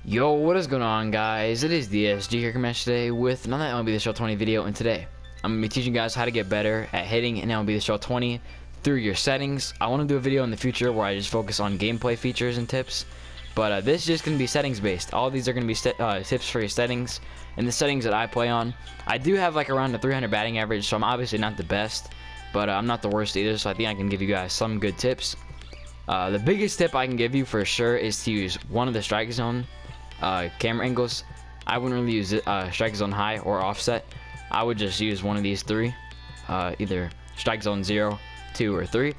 Yo, what is going on, guys? It is the SG here coming today with another MLB The Show 20 video, and today I'm going to be teaching you guys how to get better at hitting in MLB The Show 20 through your settings. I want to do a video in the future where I just focus on gameplay features and tips, but this is just going to be settings based. All of these are going to be tips for your settings and the settings that I play on. I do have like around a 300 batting average, so I'm obviously not the best, but I'm not the worst either, so I think I can give you guys some good tips. The biggest tip I can give you for sure is to use one of the strike zone camera angles. I wouldn't really use strike zone high or offset. I would just use one of these three, either strike zone 0, 2, or 3.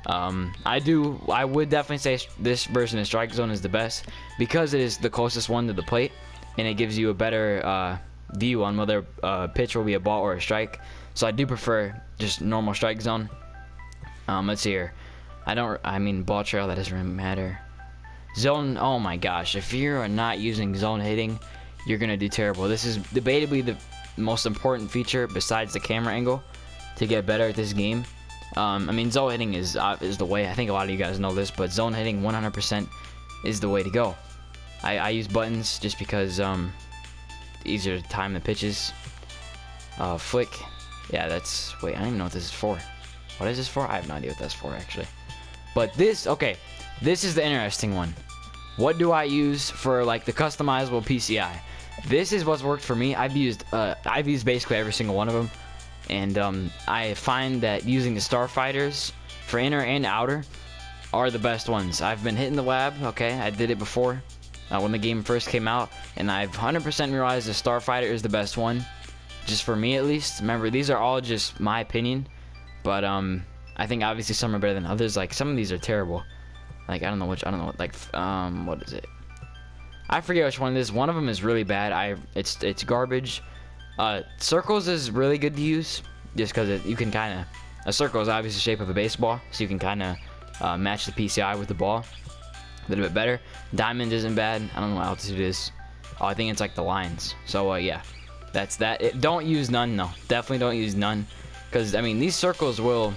I would definitely say this version of strike zone is the best because it is the closest one to the plate, and it gives you a better view on whether a pitch will be a ball or a strike. So I do prefer just normal strike zone. Let's see here. I mean ball trail, that doesn't really matter. Zone, oh my gosh, if you're not using zone hitting, you're gonna do terrible. This is debatably the most important feature besides the camera angle to get better at this game. I mean, zone hitting is the way. I think a lot of you guys know this, but zone hitting 100% is the way to go. I use buttons just because easier to time the pitches. Flick, yeah, that's, wait, I don't even know what this is for. What is this for? I have no idea what that's for actually. But this, okay, this is the interesting one. What do I use for like the customizable PCI? This is what's worked for me. I've used basically every single one of them, and I find that using the starfighters for inner and outer are the best ones. I've been hitting the lab. Okay, I did it before when the game first came out, and I've 100% realized the starfighter is the best one, just for me at least. Remember, these are all just my opinion, but I think obviously some are better than others. Like some of these are terrible. Like I don't know, like what is it? I forget which one it is. One of them is really bad. It's garbage. Circles is really good to use just because you can kind of, a circle is obviously the shape of a baseball, so you can kind of match the PCI with the ball a little bit better. Diamond isn't bad. I don't know what altitude is. Oh, I think it's like the lines. So yeah, that's that. Don't use none though. Definitely don't use none, because I mean these circles will.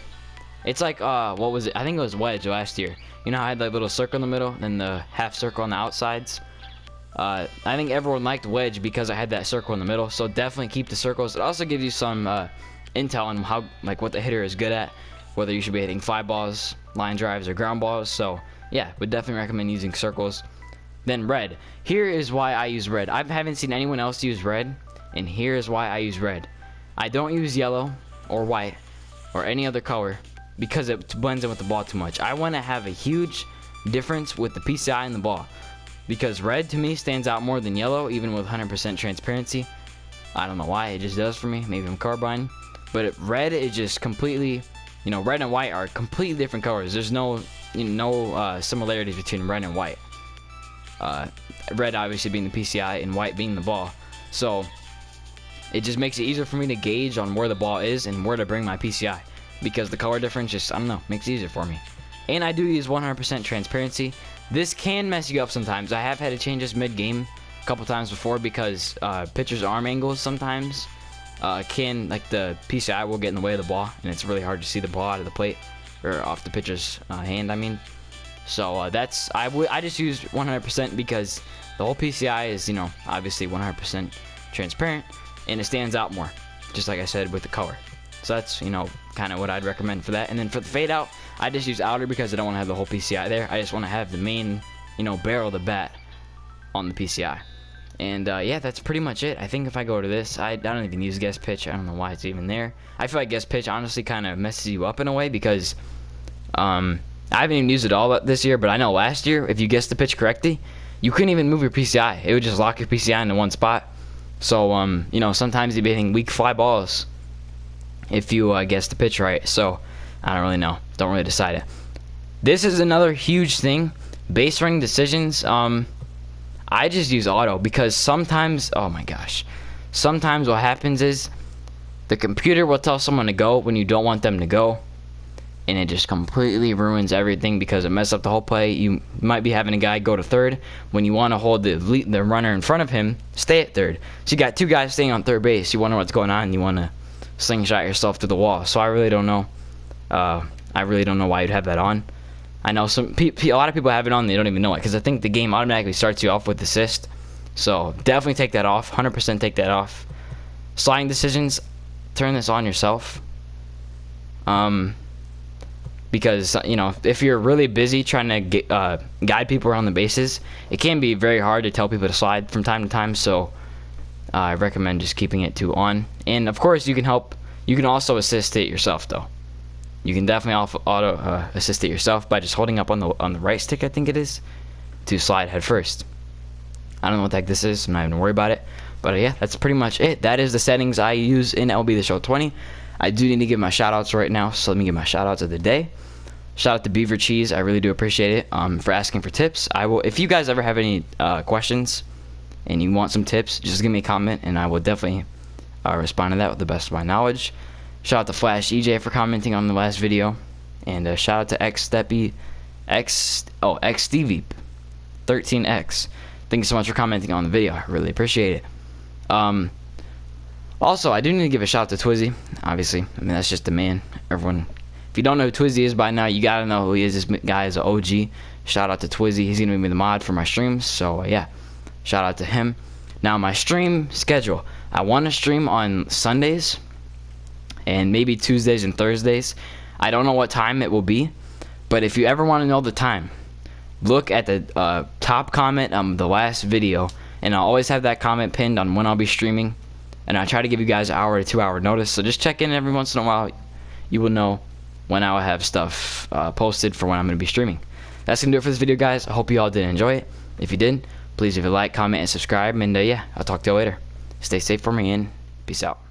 It's like what was it? I think it was wedge last year. You know how I had that little circle in the middle and the half circle on the outsides? I think everyone liked wedge because I had that circle in the middle, so definitely keep the circles. It also gives you some intel on how, like, what the hitter is good at, whether you should be hitting fly balls, line drives, or ground balls. So yeah, would definitely recommend using circles. Then red. Here is why I use red. I haven't seen anyone else use red, and here is why I use red. I don't use yellow or white or any other color because it blends in with the ball too much. I want to have a huge difference with the PCI and the ball, because red to me stands out more than yellow, even with 100% transparency. I don't know why, it just does for me. Maybe I'm colorblind, but red is just completely, you know, red and white are completely different colors. There's no similarities between red and white. Red obviously being the PCI and white being the ball, so it just makes it easier for me to gauge on where the ball is and where to bring my PCI, because the color difference just, I don't know, makes it easier for me. And I do use 100% transparency. This can mess you up sometimes. I have had to change this mid-game a couple times before because pitchers' arm angles sometimes can, like, the PCI will get in the way of the ball, and it's really hard to see the ball out of the plate, or off the pitcher's hand, I mean. So that's, I just use 100% because the whole PCI is, you know, obviously 100% transparent, and it stands out more, just like I said with the color. So that's, you know, kind of what I'd recommend for that. And then for the fade out, I just use outer because I don't want to have the whole PCI there. I just want to have the main, you know, barrel of the bat on the PCI. And yeah, that's pretty much it. I think if I go to this, I don't even use guess pitch. I don't know why it's even there. I feel like guess pitch honestly kind of messes you up in a way, because I haven't even used it all this year, but I know last year, if you guessed the pitch correctly, you couldn't even move your PCI. It would just lock your PCI into one spot. So you know, sometimes you'd be hitting weak fly balls if you guess the pitch right. So I don't really know, don't really decide it. This is another huge thing, base running decisions. I just use auto because sometimes, oh my gosh, sometimes what happens is the computer will tell someone to go when you don't want them to go, and it just completely ruins everything because it messes up the whole play. You might be having a guy go to third when you want to hold the runner in front of him stay at third. So you got two guys staying on third base. You wonder what's going on, and you want to slingshot yourself to the wall. So I really don't know. I really don't know why you'd have that on. I know a lot of people have it on, they don't even know it, because I think the game automatically starts you off with assist. So definitely take that off. 100% take that off. Sliding decisions, turn this on yourself. Because you know, if you're really busy trying to guide people around the bases, it can be very hard to tell people to slide from time to time. So I recommend just keeping it to on. And of course, you can also assist it yourself though. You can definitely auto assist it yourself by just holding up on the right stick, I think it is, to slide head first. I don't know what the heck this is. I'm not even worried about it. But yeah, that's pretty much it. That is the settings I use in LB The Show 20. I do need to give my shout outs right now, so let me give my shout outs of the day. Shout out to Beaver Cheese. I really do appreciate it for asking for tips. I will, if you guys ever have any questions and you want some tips, just give me a comment and I will definitely respond to that with the best of my knowledge. Shout out to Flash EJ for commenting on the last video, and shout out to XStevie 13X. Thank you so much for commenting on the video. I really appreciate it. Also, I do need to give a shout out to Twizzy. Obviously, I mean, that's just the man. Everyone, if you don't know who Twizzy is by now, you gotta know who he is. This guy is an OG. Shout out to Twizzy. He's gonna be the mod for my streams. So yeah, shout out to him. Now my stream schedule. I want to stream on Sundays and maybe Tuesdays and Thursdays. I don't know what time it will be, but if you ever want to know the time, look at the top comment on the last video, and I'll always have that comment pinned on when I'll be streaming, and I try to give you guys an hour to 2 hour notice, so just check in every once in a while. You will know when I will have stuff posted for when I'm going to be streaming. That's going to do it for this video, guys. I hope you all did enjoy it. If you did, please leave a like, comment, and subscribe, and yeah, I'll talk to you later. Stay safe for me, and peace out.